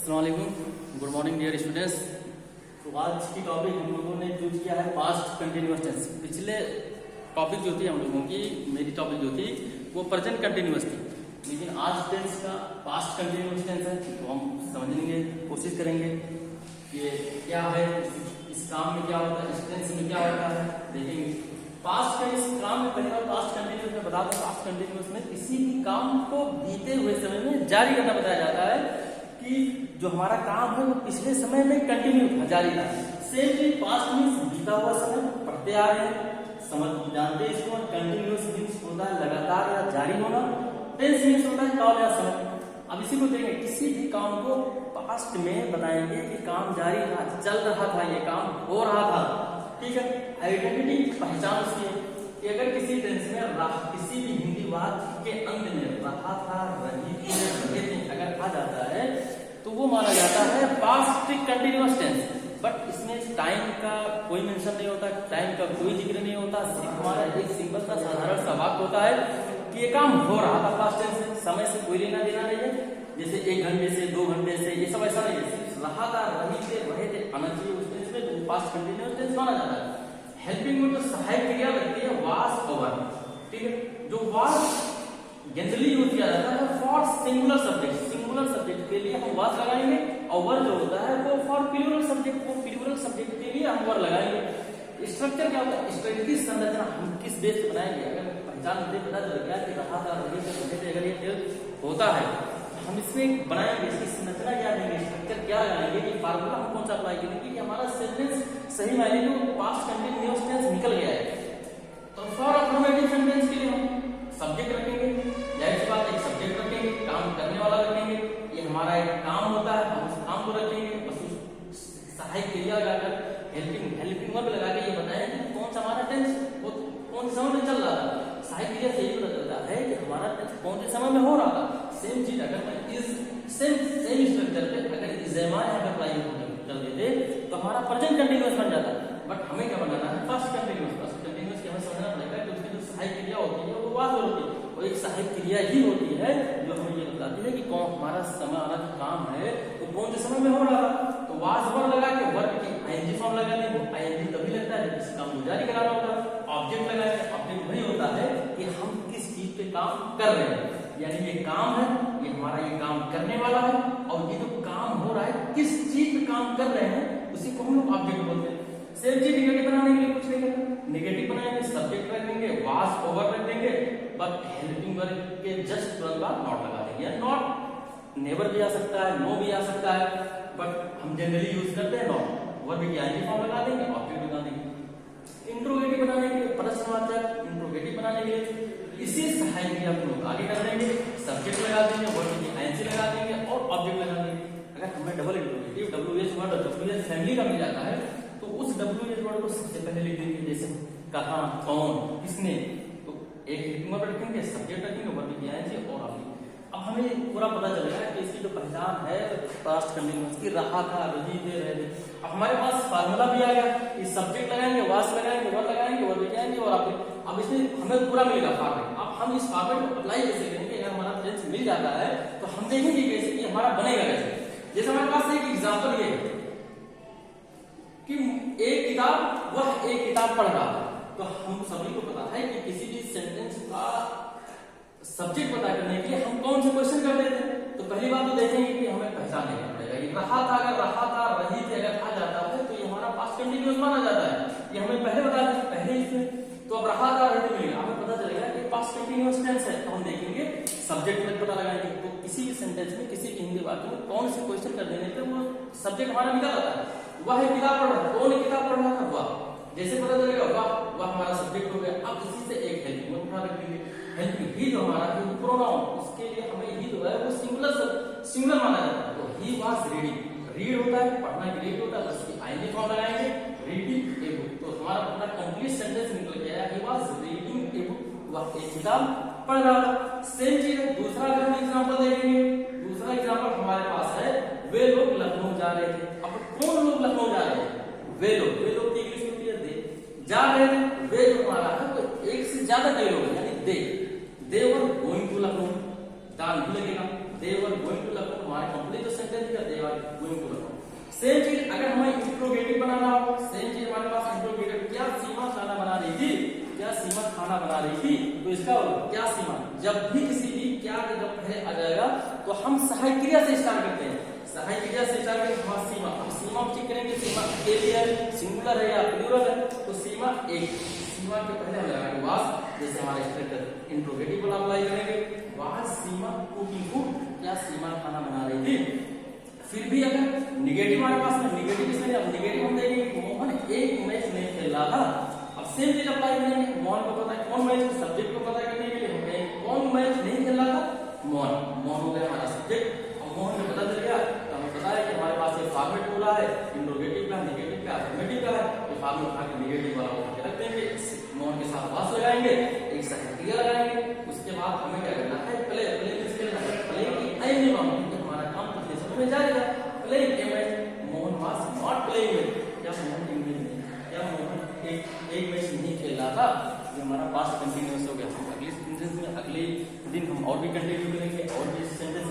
अस्सलाम वालेकुम, good morning dear students. तो आज की टॉपिक हम लोगों ने चूज किया है पास्ट कंटिन्यूअस टेंस। पिछले टॉपिक जो थी हम लोगों की, मेरी टॉपिक जो थी वो प्रेजेंट कंटिन्यूअस थी, लेकिन आज टेंस का पास्ट कंटिन्यूअस टेंस है। तो हम समझने की कोशिश करेंगे कि क्या है, इस काम में क्या होता है, इस टेंस में क्या होता है, देखेंगे। पास्ट का इस काम में पहली बार पास्ट कंटिन्यूअस में बता दूं, पास्ट कंटिन्यूअस में किसी भी काम को बीते हुए समय में जारी करना बताया जाता है कि जो हमारा काम है वो पिछले समय में कंटिन्यू था, जारी था। सेम चीज पास्ट मींस बीता हुआ समय, पढ़ते आ रहे हैं, समझ जानते हैं इसको। कंटिन्यूअस मींस होता है लगातार या जारी होना। टेंस मींस होता है काल या समय। अब इसी को देखेंगे, किसी भी काम को पास्ट में बताएंगे कि काम जारी था, चल रहा था, ये काम हो रहा था, ठीक है। आइडेंटिटी पहचान उसकी है कि अगर किसी टेंस में किसी भी हिंदी वाक्य के अंत में रहा था, रही थी, रहे थे अगर आ जाता है तो वो माना जाता है पास्ट कंटिन्यूअस टेंस। बट इसमें टाइम का कोई मेंशन नहीं होता, टाइम का कोई जिक्र नहीं होता, सिर्फ हमारा एक सिंपल सा साधारण सा वाक्य होता है कि ये काम हो रहा था पास्ट टेंस में। समय से कोई लेना देना नहीं है, जैसे 1 घंटे से 2 घंटे से, ये सब ऐसा नहीं है। सिर्फ रहा था, रही थे, रहे थे आना चाहिए उस टेंस में, तो पास्ट कंटिन्यूअस टेंस माना जाता है। हेल्पिंग में जो सहायक क्रिया लगती है वाज ओवर, ठीक है। जो वाज जनरली यूज किया जाता है for singular subject, singular subject के लिए हम वाज लगाएंगे, और वर जो होता है वो फॉर प्लूरल सब्जेक्ट, वो प्लूरल सब्जेक्ट के लिए हम वर लगाएंगे। स्ट्रक्चर क्या होता है, स्ट्रक्चर संरचना हम किस बेस पे बनाएंगे। अगर पहचान मुझे पता चल गया कि रहा था, रही थे, रहे थे, अगर ये होता है हम इसमें बनाएंगे, इसकी संरचना क्या देंगे, स्ट्रक्चर क्या लगाएंगे, कि फार्मूला हम कौन सा अप्लाई करेंगे कि हमारा सेंटेंस सही मायने में पास्ट कंटिन्यूअस टेंस निकल गया है। तो फॉर अफर्मेटिव सेंटेंस के लिए हम सब्जेक्ट रखेंगे, जाहिर सी बात एक सब्जेक्ट रखेंगे, काम करने वाला रखेंगे, ये हमारा एक काम होता है, हम उस काम को रखेंगे। बस उस सहायक क्रिया लगाकर हेल्पिंग वर्ब लगा के ये बताएं कि कौन सा हमारा टेंस वो कौन से समय में चल रहा था। सहायक क्रिया से ये पता चलता है कि हमारा टेंस कौन से समय में हो रहा था। सेम चीज अगर मैं इस सेम स्ट्रक्चर पे अगर इज़ेमा यहाँ पे अप्लाई कर देते तो हमारा प्रेजेंट कंटिन्यूअस बन जाता है। बट हमें क्या बनाना है, पास्ट कंटिन्यूअस। पास्ट कंटिन्यूअस की हमें समझना पड़ेगा कि उसकी जो सहायक क्रिया होती है वो वाज होती है, वो एक सहायक क्रिया ही होती है जो हमें ये बताती है कि कौन हमारा समय, हमारा जो काम है वो कौन से समय में हो रहा था। तो वाज वर्ब लगा के वर्ब की आईएनजी फॉर्म लगा दें, वो आईएनजी तभी लगता है जब इस काम को जारी कराना होता है। ऑब्जेक्ट लगाए, ऑब्जेक्ट वही होता है कि हम किस चीज पे काम कर रहे हैं, यानी ये काम है, ये हमारा ये काम करने वाला है, और ये जो काम हो रहा है किस चीज पे काम कर रहे हैं उसी को हम लोग ऑब्जेक्ट बोलते हैं। सेम चीज निगेटिव बनाने के लिए कुछ नहीं करना, निगेटिव बनाएंगे, सब्जेक्ट रखेंगे, वाज ओवर रख देंगे, बट हेल्पिंग वर्ब के जस्ट तुरंत बाद नॉट लगा देंगे। नॉट नेवर भी आ सकता है, नो भी आ सकता है, बट हम जनरली यूज करते हैं नॉट। वर्ब की आईएनजी फॉर्म लगा देंगे, ऑब्जेक्ट लगा देंगे। इंट्रोगेटिव बनाने के लिए, प्रश्नवाचक इंट्रोगेटिव बनाने के लिए इसी सहायक क्रिया को लोग आगे कर देंगे, सब्जेक्ट लगा देंगे, वर्ब की आईएनजी लगा देंगे और ऑब्जेक्ट लगा देंगे। अगर हमें डबल इंट्रोगेटिव डब्ल्यूएच वर्ड और डब्ल्यूएच फैमिली का मिल जाता है तो उस डब्ल्यूएच वर्ड को सबसे पहले लिख देंगे, जैसे कहां, कौन, किसने। तो एक हेल्पिंग वर्ब रखेंगे, सब्जेक्ट रखेंगे, वर्ब की आईएनजी और ऑब्जेक्ट। अब हमें पूरा पता चलेगा कि इसकी जो पहचान है पास्ट कंटिन्यूअस की, रहा था, रही थे, रहे थे। अब हमारे पास फार्मूला भी आ गया, इस सब्जेक्ट लगाएंगे, वास लगाएंगे, वर्ब लगाएंगे, वर्ब की आईएनजी और ऑब्जेक्ट। अब इसमें हमें पूरा मिलेगा फॉर्मेट। अब हम इस फॉर्मेट को अप्लाई कैसे करेंगे, अगर हमारा टेंस मिल जाता है तो हम देखेंगे कैसे कि हमारा बनेगा कैसे। जैसे हमारे पास एक एग्जांपल ये है कि एक किताब, वह एक किताब पढ़ रहा था। तो हम सभी को पता है कि किसी भी सेंटेंस का सब्जेक्ट पता करने के लिए हम कौन से क्वेश्चन कर देते हैं। तो पहली बात तो देखेंगे कि हमें पहचान लेना पड़ेगा। ये रहा था, अगर रहा था, रही थी अगर आ जाता है तो ये हमारा पास्ट कंटिन्यूअस माना जाता है। ये हमें पहले बता दें, पहले इसमें तो अब रहा था, रही थी मिलेगा, हमें पता चलेगा कि पास्ट कंटिन्यूअस टेंस है। तो हम देखेंगे सब्जेक्ट में पता लगाएंगे। तो किसी भी सेंटेंस में, किसी भी हिंदी वाक्य में कौन से क्वेश्चन कर देने पे वो सब्जेक्ट हमारा निकल आता है। वह किताब पढ़ रहा, कौन किताब पढ़ रहा था, वह। जैसे पता चलेगा वह हमारा सब्जेक्ट हो गया। अब इसी से एक हेल्पिंग वर्ब उठा रखेंगे। हेल्पिंग ही जो हमारा प्रोनाउन, उसके लिए हमें ही जो है वो सिंगुलर माना जाता है। तो ही वाज रीडिंग, रीड होता है, पढ़ना ग्रेड होता है, बस की आईएनजी फॉर्म लगाएंगे, रीडिंग ए बुक। तो हमारा पूरा कंप्लीट सेंटेंस निकल गया, he was reading a book, वह एक किताब पढ़ रहा था। सेम चीज है, दूसरा अगर हम एग्जांपल देखेंगे, दूसरा एग्जांपल हमारे पास है, वे लोग लखनऊ जा रहे थे। अब कौन लोग लखनऊ जा रहे थे, वे लोग की इंग्लिश होती है दे, जा रहे थे। वे जो हमारा है तो एक से ज्यादा कई लोग यानी they were going to Lucknow, दान भी लगेगा, they were going to Lucknow. हमारे कंप्लीट जो सेंटेंस है, they were going to run. Same चीज अगर हमें इंट्रोगेटिव बनाना हो, सेम चीज हमारे पास इंट्रोगेटिव, क्या सीमा खाना बना रही थी, क्या सीमा खाना बना रही थी, तो इसका क्या सीमा, जब भी किसी भी क्या का जब पहले आ जाएगा तो हम सहायक क्रिया से स्टार्ट करते हैं, सहायक क्रिया से स्टार्ट करके हमारा सीमा, हम सीमा चेक करेंगे सीमा अकेली है, सिंगुलर है या प्लूरल है, तो सीमा एक, सीमा के पहले हम लगाएंगे वाज, जैसे हमारे स्ट्रक्चर इंट्रोगेटिव वाला अप्लाई करेंगे, वाज सीमा कुकिंग फूड, क्या सीमा खाना बना रही थी। फिर भी अगर निगेटिव हमारे पास में, निगेटिव इसमें अब निगेटिव हम देंगे मोहन एक मैच नहीं खेल रहा था, अब सेम चीज अप्लाई करेंगे, मोहन को पता है कौन मैच, सब्जेक्ट को पता करने के लिए हम कहेंगे कौन मैच नहीं खेल रहा था, मोहन, मोहन हो गया हमारा सब्जेक्ट, और मोहन को पता चल गया तो हमें पता है कि हमारे पास ये फॉर्मेट बोला है, इंट्रोगेटिव का, निगेटिव का, अफर्मेटिव का है, तो फॉर्मेट उठा के निगेटिव वाला उठा के रख देंगे, मोहन के साथ वास लगाएंगे, एक साथ क्रिया लगाएंगे, उसके बाद हमें क्या करना है, प्ले, प्ले किसके लिए, प्ले की आई नहीं मांगेंगे, हमारा काम तो समझ में जाएगा, playing a match, Mohan was not playing it, क्या मोहन क्या मोहन एक मैच नहीं खेल रहा था, ये हमारा पास्ट कंटिन्यूअस हो गया। अगले सेंटेंस में, अगले दिन हम और भी कंटिन्यू करेंगे और भी सेंटेंस